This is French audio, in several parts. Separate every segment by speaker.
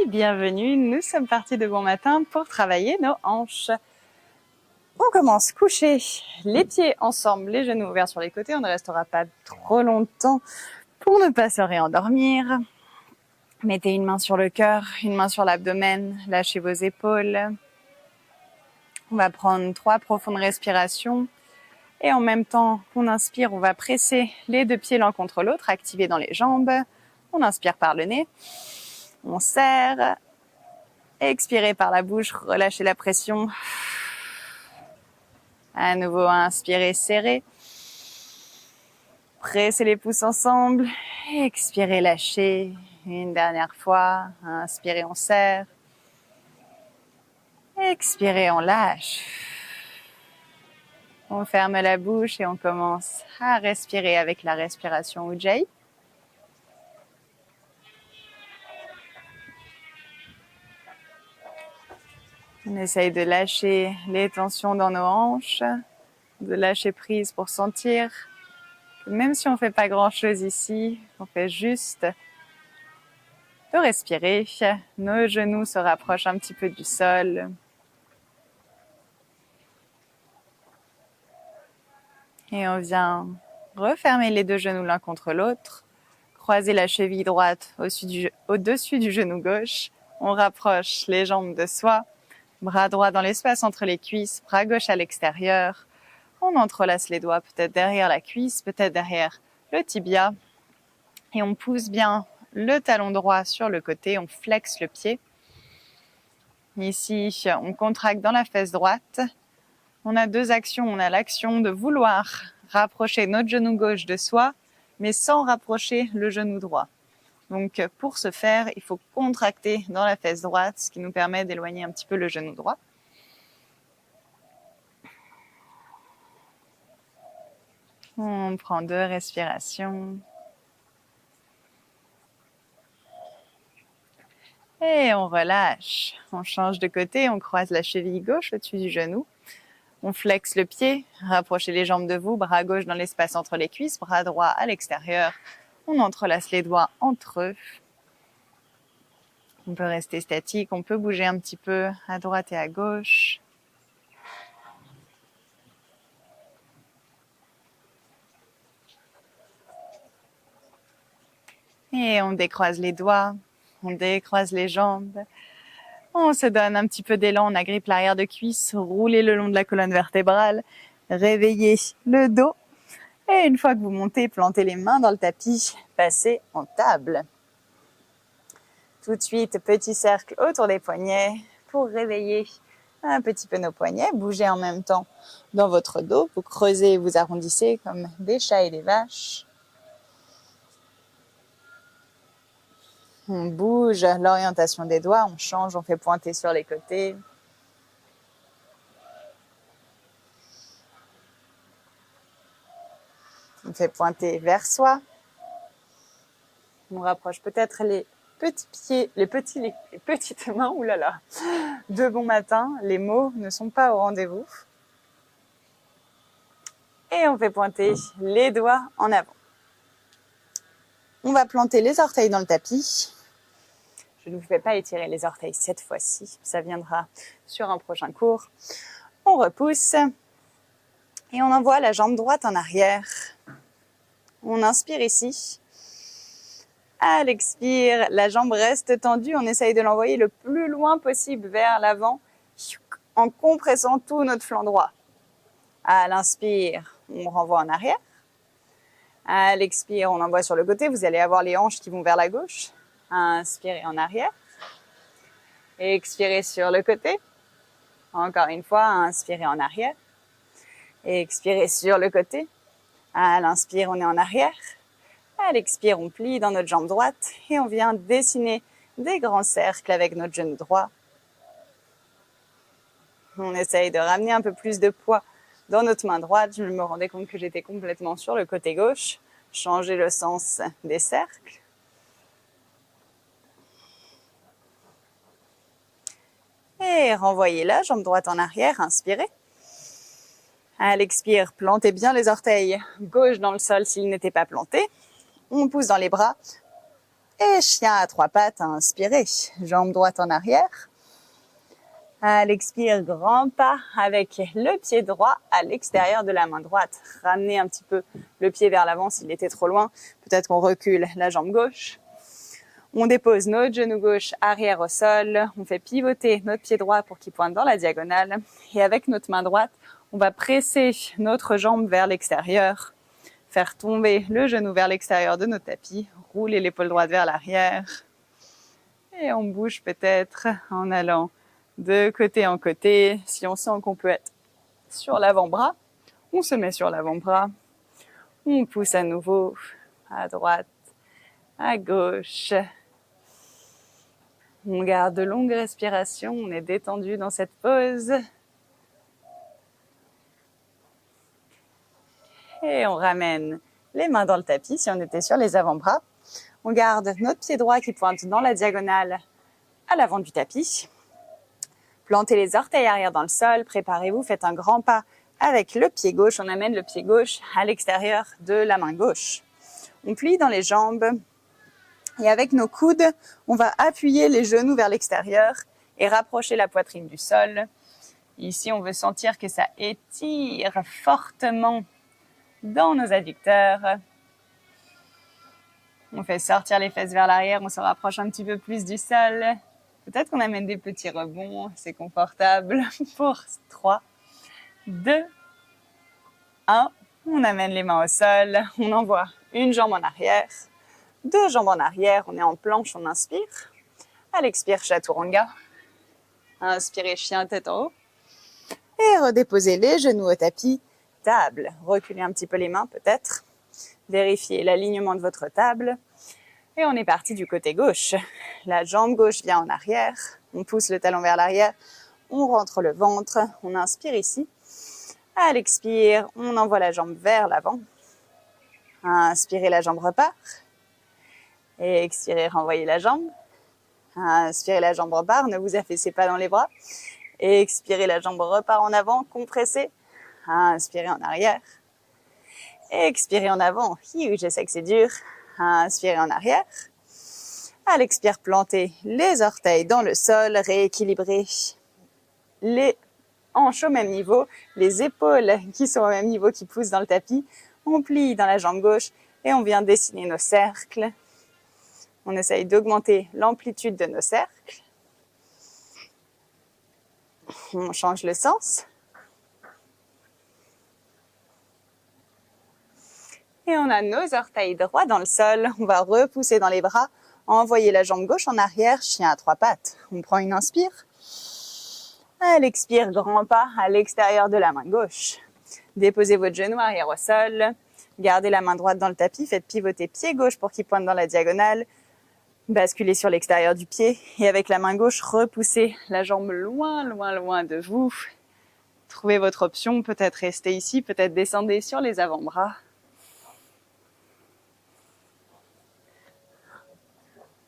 Speaker 1: bienvenue, nous sommes partis de bon matin pour travailler nos hanches. On commence couché, les pieds ensemble, les genoux ouverts sur les côtés, on ne restera pas trop longtemps pour ne pas se réendormir. Mettez une main sur le cœur, une main sur l'abdomen, lâchez vos épaules. On va prendre 3 profondes respirations et en même temps qu'on inspire, on va presser les 2 pieds l'un contre l'autre, activer dans les jambes. On inspire par le nez, on serre, expirez par la bouche, relâchez la pression. À nouveau, inspirez, serrez. Pressez les pouces ensemble, expirez, lâchez. Une dernière fois, inspirez, on serre. Expirez, on lâche. On ferme la bouche et on commence à respirer avec la respiration Ujjayi. On essaye de lâcher les tensions dans nos hanches, de lâcher prise pour sentir que même si on ne fait pas grand-chose ici, on fait juste de respirer. Nos genoux se rapprochent un petit peu du sol. Et on vient refermer les 2 genoux l'un contre l'autre. Croiser la cheville droite au-dessus du genou gauche. On rapproche les jambes de soi. Bras droit dans l'espace entre les cuisses, bras gauche à l'extérieur. On entrelace les doigts peut-être derrière la cuisse, peut-être derrière le tibia. Et on pousse bien le talon droit sur le côté, on flexe le pied. Ici, on contracte dans la fesse droite. On a 2 actions. On a l'action de vouloir rapprocher notre genou gauche de soi, mais sans rapprocher le genou droit. Donc, pour ce faire, il faut contracter dans la fesse droite, ce qui nous permet d'éloigner un petit peu le genou droit. On prend 2 respirations. Et on relâche. On change de côté, on croise la cheville gauche au-dessus du genou. On flexe le pied, rapprochez les jambes de vous, bras gauche dans l'espace entre les cuisses, bras droit à l'extérieur. On entrelace les doigts entre eux. On peut rester statique, on peut bouger un petit peu à droite et à gauche. Et on décroise les doigts, on décroise les jambes. On se donne un petit peu d'élan, on agrippe l'arrière de cuisse, roulez le long de la colonne vertébrale, réveillez le dos. Et une fois que vous montez, plantez les mains dans le tapis, passez en table. Tout de suite, petit cercle autour des poignets pour réveiller un petit peu nos poignets. Bougez en même temps dans votre dos. Vous creusez et vous arrondissez comme des chats et des vaches. On bouge l'orientation des doigts, on change, on fait pointer sur les côtés. On fait pointer vers soi. On rapproche peut-être les petits pieds, les petites mains, oulala, de bon matin. Les mots ne sont pas au rendez-vous. Et on fait pointer les doigts en avant. On va planter les orteils dans le tapis. Je ne vous fais pas étirer les orteils cette fois-ci. Ça viendra sur un prochain cours. On repousse et on envoie la jambe droite en arrière. On inspire ici. À l'expire, la jambe reste tendue. On essaye de l'envoyer le plus loin possible vers l'avant en compressant tout notre flanc droit. À l'inspire, on renvoie en arrière. À l'expire, on envoie sur le côté. Vous allez avoir les hanches qui vont vers la gauche. Inspirez en arrière. Expirez sur le côté. Encore une fois, inspirez en arrière. Expirez sur le côté. À l'inspire, on est en arrière. À l'expire, on plie dans notre jambe droite et on vient dessiner des grands cercles avec notre genou droit. On essaye de ramener un peu plus de poids dans notre main droite. Je me rendais compte que j'étais complètement sur le côté gauche. Changez le sens des cercles. Et renvoyez la jambe droite en arrière, inspirez. À l'expire, plantez bien les orteils gauche dans le sol s'ils n'étaient pas plantés. On pousse dans les bras Et chien à trois pattes, inspirez. Jambe droite en arrière. À l'expire, grand pas avec le pied droit à l'extérieur de la main droite. Ramenez un petit peu le pied vers l'avant s'il était trop loin. Peut-être qu'on recule la jambe gauche. On dépose notre genou gauche arrière au sol. On fait pivoter notre pied droit pour qu'il pointe dans la diagonale. Et avec notre main droite, on va presser notre jambe vers l'extérieur. Faire tomber le genou vers l'extérieur de notre tapis. Rouler l'épaule droite vers l'arrière. Et on bouge peut-être en allant de côté en côté. Si on sent qu'on peut être sur l'avant-bras, on se met sur l'avant-bras. On pousse à nouveau à droite, à gauche. On garde de longues respirations, on est détendu dans cette pause. Et on ramène les mains dans le tapis si on était sur les avant-bras. On garde notre pied droit qui pointe dans la diagonale à l'avant du tapis. Plantez les orteils arrière dans le sol, préparez-vous, faites un grand pas avec le pied gauche. On amène le pied gauche à l'extérieur de la main gauche. On plie dans les jambes et avec nos coudes, on va appuyer les genoux vers l'extérieur et rapprocher la poitrine du sol. Ici, on veut sentir que ça étire fortement dans nos adducteurs. On fait sortir les fesses vers l'arrière, on se rapproche un petit peu plus du sol. Peut-être qu'on amène des petits rebonds, c'est confortable. Pour 3, 2, 1. On amène les mains au sol, on envoie une jambe en arrière, 2 jambes en arrière, on est en planche, on inspire. À l'expire, chaturanga. Inspirez, chien, tête en haut. Et redéposez les genoux au tapis, table. Reculez un petit peu les mains peut-être. Vérifiez l'alignement de votre table. Et on est parti du côté gauche. La jambe gauche vient en arrière. On pousse le talon vers l'arrière. On rentre le ventre. On inspire ici. À l'expire, on envoie la jambe vers l'avant. Inspirez, la jambe repart. Et expirez, renvoyez la jambe. Inspirez, la jambe repart. Ne vous affaissez pas dans les bras. Et expirez, la jambe repart en avant. Compressez. Inspirez en arrière. Et expirez en avant. Je sais que c'est dur. Inspirez en arrière. À l'expire, plantez les orteils dans le sol. Rééquilibrez les hanches au même niveau. Les épaules qui sont au même niveau, qui poussent dans le tapis. On plie dans la jambe gauche et on vient dessiner nos cercles. On essaye d'augmenter l'amplitude de nos cercles. On change le sens. Et on a nos orteils droits dans le sol. On va repousser dans les bras. Envoyer la jambe gauche en arrière, chien à 3 pattes. On prend une inspire. À l'expire, grand pas à l'extérieur de la main gauche. Déposez votre genou arrière au sol. Gardez la main droite dans le tapis. Faites pivoter pied gauche pour qu'il pointe dans la diagonale. Basculez sur l'extérieur du pied. Et avec la main gauche, repoussez la jambe loin, loin, loin de vous. Trouvez votre option. Peut-être rester ici, peut-être descendez sur les avant-bras.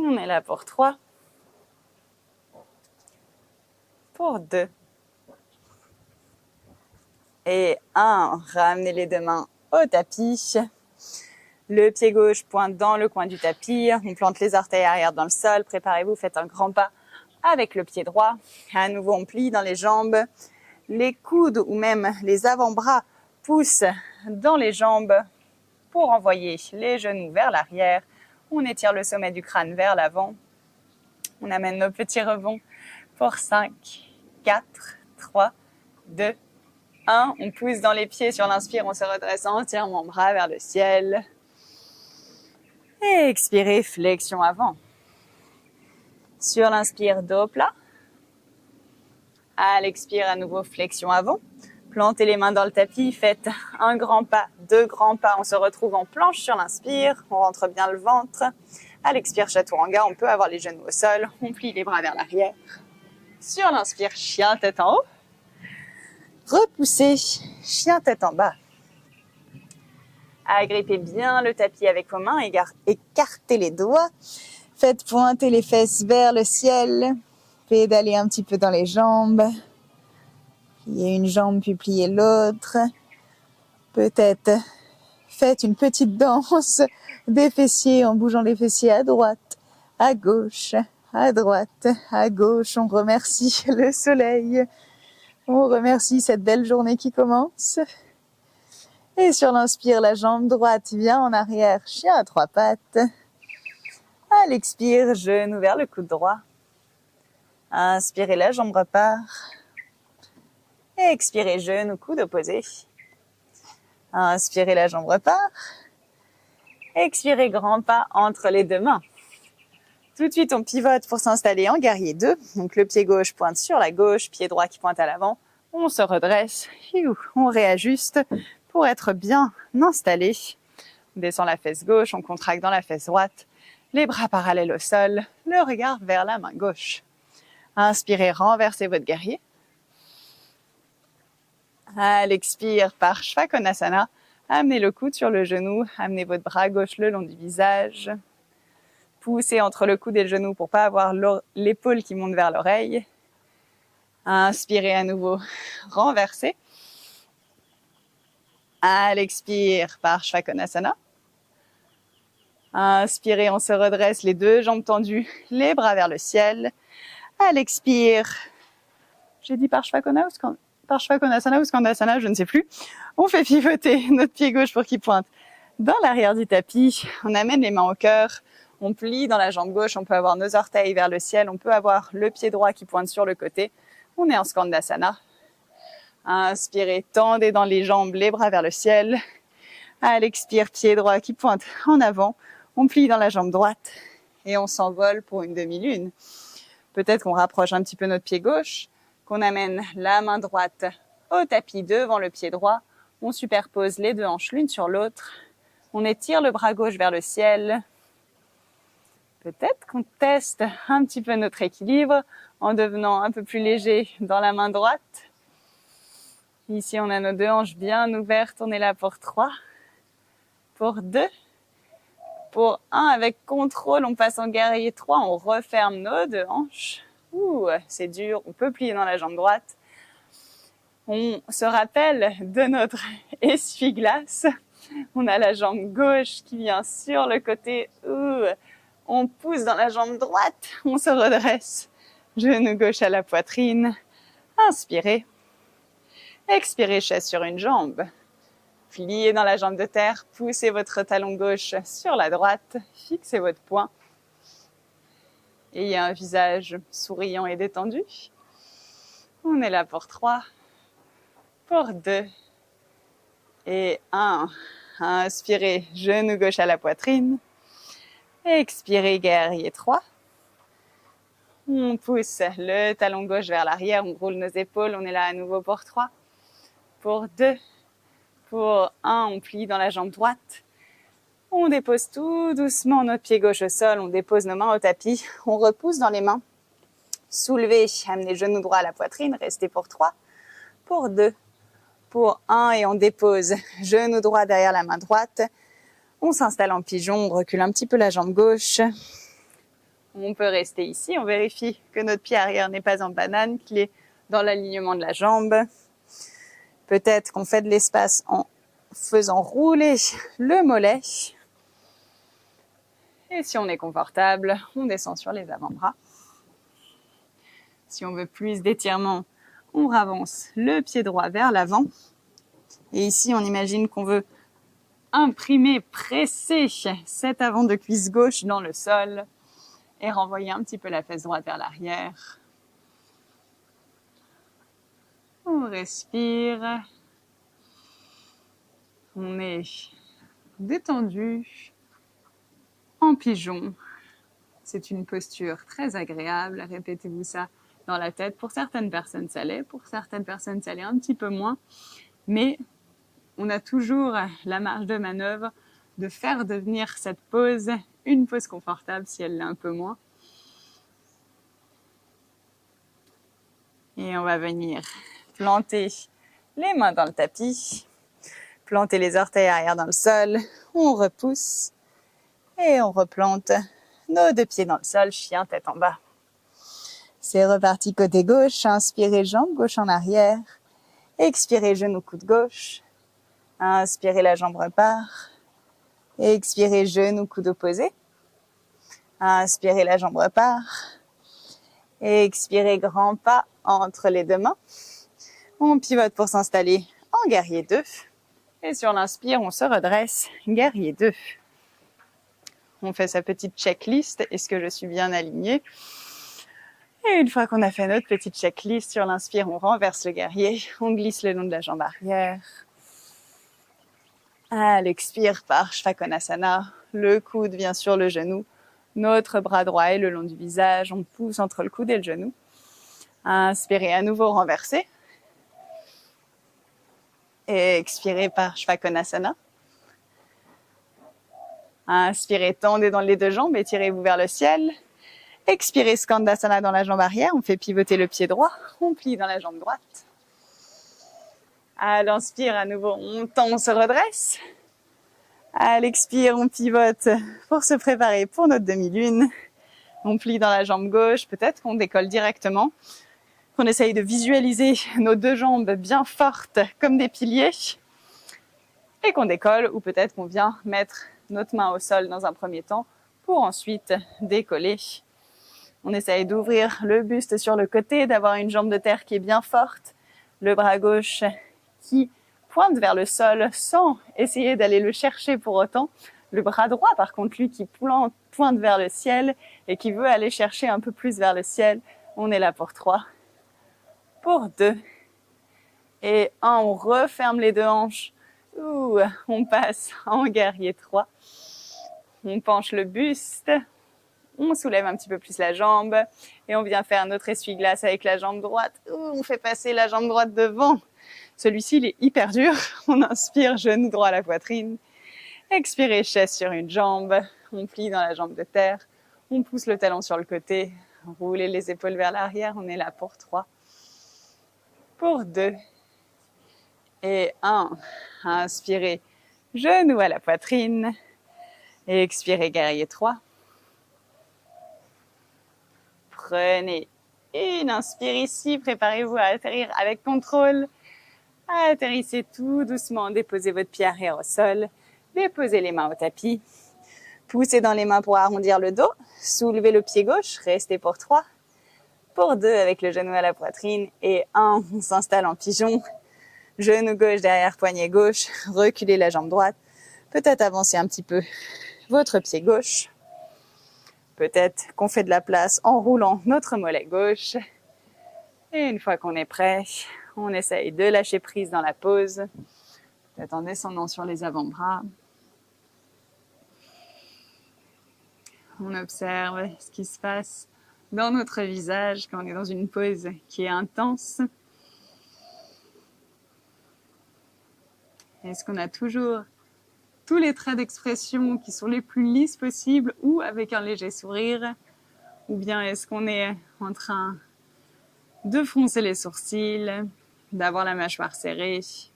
Speaker 1: On est là pour 3. Pour 2. Et 1. Ramenez les 2 mains au tapis. Le pied gauche pointe dans le coin du tapis. On plante les orteils arrière dans le sol. Préparez-vous, faites un grand pas avec le pied droit. À nouveau, on plie dans les jambes. Les coudes ou même les avant-bras poussent dans les jambes pour envoyer les genoux vers l'arrière. On étire le sommet du crâne vers l'avant. On amène nos petits rebonds pour 5, 4, 3, 2, 1. On pousse dans les pieds sur l'inspire, on se redresse entièrement bras vers le ciel. Et expirez, flexion avant. Sur l'inspire, dos plat. À l'expire, à nouveau, flexion avant. Plantez les mains dans le tapis, faites un grand pas, 2 grands pas. On se retrouve en planche sur l'inspire, on rentre bien le ventre. À l'expire, chaturanga, on peut avoir les genoux au sol. On plie les bras vers l'arrière. Sur l'inspire, chien, tête en haut. Repoussez, chien, tête en bas. Agrippez bien le tapis avec vos mains, écartez les doigts. Faites pointer les fesses vers le ciel. Pédalez un petit peu dans les jambes. Pliez une jambe puis pliez l'autre. Peut-être faites une petite danse des fessiers en bougeant les fessiers à droite à gauche, à droite, à gauche. On remercie le soleil. On remercie cette belle journée qui commence. Et sur l'inspire, la jambe droite vient en arrière, chien à trois pattes. À l'expire, genou vers le coude droit. Inspirez, la jambe repart. Et expirez, genou, coude opposé. Inspirez, la jambe repart. Expirez, grand pas entre les deux mains. Tout de suite, on pivote pour s'installer en guerrier 2. Donc le pied gauche pointe sur la gauche, pied droit qui pointe à l'avant. On se redresse, on réajuste pour être bien installé. On descend la fesse gauche, on contracte dans la fesse droite. Les bras parallèles au sol, le regard vers la main gauche. Inspirez, renversez votre guerrier. À l'expire, Parshvakonasana, amenez le coude sur le genou, amenez votre bras gauche le long du visage. Poussez entre le coude et le genou pour pas avoir l'épaule qui monte vers l'oreille. Inspirez à nouveau, renversez. À l'expire, Parshvakonasana. Inspirez, on se redresse, les deux jambes tendues, les bras vers le ciel. À l'expire, j'ai dit Parshvakonasana ou Skandasana, je ne sais plus. On fait pivoter notre pied gauche pour qu'il pointe dans l'arrière du tapis. On amène les mains au cœur. On plie dans la jambe gauche. On peut avoir nos orteils vers le ciel. On peut avoir le pied droit qui pointe sur le côté. On est en Skandasana. Inspirez, tendez dans les jambes, les bras vers le ciel. À l'expire, pied droit qui pointe en avant. On plie dans la jambe droite et on s'envole pour une demi-lune. Peut-être qu'on rapproche un petit peu notre pied gauche, qu'on amène la main droite au tapis devant le pied droit. On superpose les deux hanches l'une sur l'autre. On étire le bras gauche vers le ciel. Peut-être qu'on teste un petit peu notre équilibre en devenant un peu plus léger dans la main droite. Ici, on a nos deux hanches bien ouvertes. On est là pour 3, pour 2, pour 1. Avec contrôle, on passe en guerrier 3. On referme nos deux hanches. C'est dur. On peut plier dans la jambe droite. On se rappelle de notre essuie-glace. On a la jambe gauche qui vient sur le côté. On pousse dans la jambe droite. On se redresse. Genou gauche à la poitrine. Inspirez. Expirez, chaise sur une jambe. Pliez dans la jambe de terre. Poussez votre talon gauche sur la droite. Fixez votre poing. Ayez un visage souriant et détendu. On est là pour 3, pour 2 et 1. Inspirez, genou gauche à la poitrine. Expirez, guerrier 3. On pousse le talon gauche vers l'arrière, on roule nos épaules. On est là à nouveau pour 3, pour 2, pour 1. On plie dans la jambe droite. On dépose tout doucement notre pied gauche au sol. On dépose nos mains au tapis. On repousse dans les mains. Soulevez, amenez genou droit à la poitrine. Restez pour 3, pour 2, pour 1. Et on dépose genou droit derrière la main droite. On s'installe en pigeon. On recule un petit peu la jambe gauche. On peut rester ici. On vérifie que notre pied arrière n'est pas en banane, qu'il est dans l'alignement de la jambe. Peut-être qu'on fait de l'espace en faisant rouler le mollet. Et si on est confortable, on descend sur les avant-bras. Si on veut plus d'étirement, on avance le pied droit vers l'avant. Et ici, on imagine qu'on veut imprimer, presser cet avant de cuisse gauche dans le sol et renvoyer un petit peu la fesse droite vers l'arrière. On respire. On est détendu. En pigeon, c'est une posture très agréable. Répétez-vous ça dans la tête. Pour certaines personnes, ça l'est. Pour certaines personnes, ça l'est un petit peu moins. Mais on a toujours la marge de manœuvre de faire devenir cette pose une pose confortable si elle l'est un peu moins. Et on va venir planter les mains dans le tapis. Planter les orteils arrière dans le sol. On repousse. Et on replante nos deux pieds dans le sol, chien tête en bas. C'est reparti côté gauche. Inspirez, jambe gauche en arrière. Expirez, genou coude gauche. Inspirez, la jambe repart. Expirez, genou coude opposé. Inspirez, la jambe repart. Expirez, grand pas entre les deux mains. On pivote pour s'installer en guerrier 2. Et sur l'inspire, on se redresse, guerrier 2. On fait sa petite checklist. Est-ce que je suis bien alignée? Et une fois qu'on a fait notre petite checklist, sur l'inspire, on renverse le guerrier. On glisse le long de la jambe arrière. À l'expire, par Shvakonasana, le coude vient sur le genou. Notre bras droit est le long du visage. On pousse entre le coude et le genou. Inspirez, à nouveau renverser. Et expirez par Shvakonasana. Inspirez, tendez dans les deux jambes, étirez-vous vers le ciel. Expirez, Skandasana dans la jambe arrière. On fait pivoter le pied droit. On plie dans la jambe droite. À l'inspire, à nouveau, on tend, on se redresse. À l'expire, on pivote pour se préparer pour notre demi-lune. On plie dans la jambe gauche. Peut-être qu'on décolle directement. Qu'on essaye de visualiser nos deux jambes bien fortes comme des piliers. Et qu'on décolle, ou peut-être qu'on vient mettre notre main au sol dans un premier temps pour ensuite décoller. On essaye d'ouvrir le buste sur le côté, d'avoir une jambe de terre qui est bien forte, le bras gauche qui pointe vers le sol sans essayer d'aller le chercher pour autant. Le bras droit, par contre, lui qui pointe vers le ciel et qui veut aller chercher un peu plus vers le ciel. On est là pour 3, pour 2 et 1. On referme les deux hanches. On passe en guerrier 3. On penche le buste. On soulève un petit peu plus la jambe et on vient faire notre essuie-glace avec la jambe droite. On fait passer la jambe droite devant. Celui-ci, il est hyper dur. On inspire, genou droit à la poitrine. Expirez, chaise sur une jambe. On plie dans la jambe de terre. On pousse le talon sur le côté. Roulez les épaules vers l'arrière. On est là pour 3. Pour 2. Et 1. Inspirez, genou à la poitrine. Et expirez, guerrier 3. Prenez une inspire ici. Préparez-vous à atterrir avec contrôle. Atterrissez tout doucement. Déposez votre pied arrière au sol. Déposez les mains au tapis. Poussez dans les mains pour arrondir le dos. Soulevez le pied gauche. Restez pour 3. Pour 2 avec le genou à la poitrine. Et 1, on s'installe en pigeon. Genou gauche derrière poignet gauche. Reculez la jambe droite. Peut-être avancer un petit peu votre pied gauche. Peut-être qu'on fait de la place en roulant notre mollet gauche. Et une fois qu'on est prêt, on essaye de lâcher prise dans la pose. Peut-être en descendant sur les avant-bras. On observe ce qui se passe dans notre visage quand on est dans une pose qui est intense. Est-ce qu'on a toujours tous les traits d'expression qui sont les plus lisses possibles ou avec un léger sourire? Ou bien est-ce qu'on est en train de froncer les sourcils, d'avoir la mâchoire serrée? Est-ce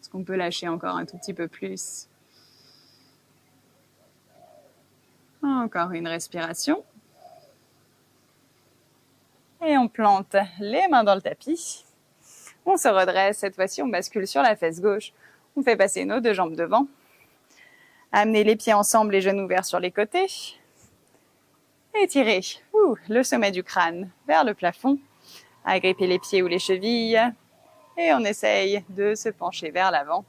Speaker 1: qu'on peut lâcher encore un tout petit peu plus? Encore une respiration. Et on plante les mains dans le tapis. On se redresse. Cette fois-ci, on bascule sur la fesse gauche. On fait passer nos deux jambes devant. Amenez les pieds ensemble, les genoux ouverts sur les côtés. Étirez le sommet du crâne vers le plafond. Agrippez les pieds ou les chevilles. Et on essaye de se pencher vers l'avant,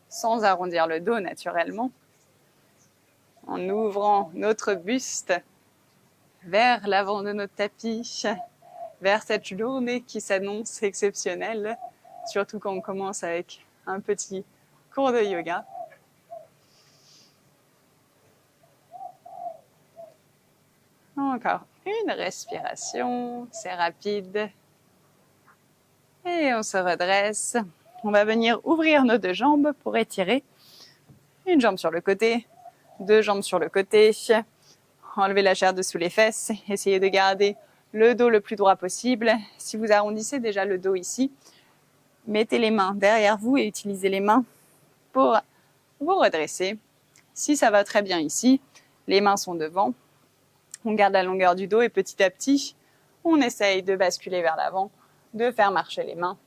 Speaker 1: sans arrondir le dos naturellement. En ouvrant notre buste vers l'avant de notre tapis, vers cette journée qui s'annonce exceptionnelle, surtout quand on commence avec un petit cours de yoga. Encore une respiration, c'est rapide. Et on se redresse. On va venir ouvrir nos deux jambes pour étirer. Une jambe sur le côté, deux jambes sur le côté. Enlevez la chair dessous les fesses. Essayez de garder le dos le plus droit possible. Si vous arrondissez déjà le dos ici, mettez les mains derrière vous et utilisez les mains pour vous redresser. Si ça va très bien ici, les mains sont devant. On garde la longueur du dos et petit à petit, on essaye de basculer vers l'avant, de faire marcher les mains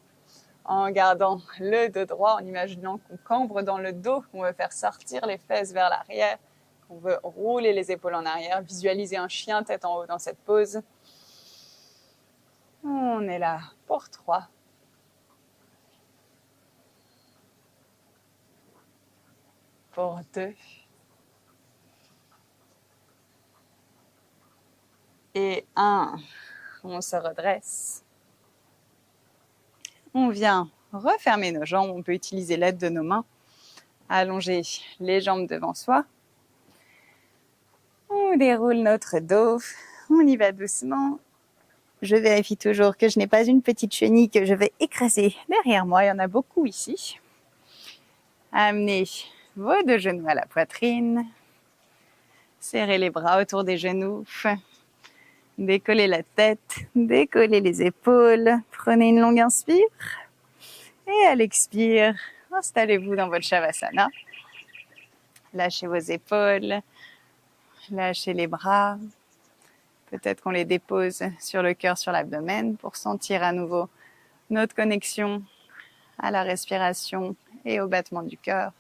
Speaker 1: en gardant le dos droit, en imaginant qu'on cambre dans le dos. On veut faire sortir les fesses vers l'arrière, On veut rouler les épaules en arrière, visualiser un chien tête en haut dans cette pose. On est là pour 3. Pour 2. Et 1. On se redresse. On vient refermer nos jambes. On peut utiliser l'aide de nos mains. Allonger les jambes devant soi. On déroule notre dos. On y va doucement. Je vérifie toujours que je n'ai pas une petite chenille que je vais écraser derrière moi. Il y en a beaucoup ici. Amenez vos 2 genoux à la poitrine. Serrez les bras autour des genoux. Décollez la tête, décollez les épaules. Prenez une longue inspire. Et à l'expire, installez-vous dans votre Shavasana. Lâchez vos épaules. Lâchez les bras. Peut-être qu'on les dépose sur le cœur, sur l'abdomen pour sentir à nouveau notre connexion à la respiration et au battement du cœur.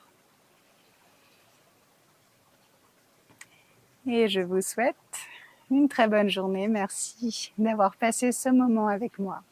Speaker 1: Et je vous souhaite une très bonne journée. Merci d'avoir passé ce moment avec moi.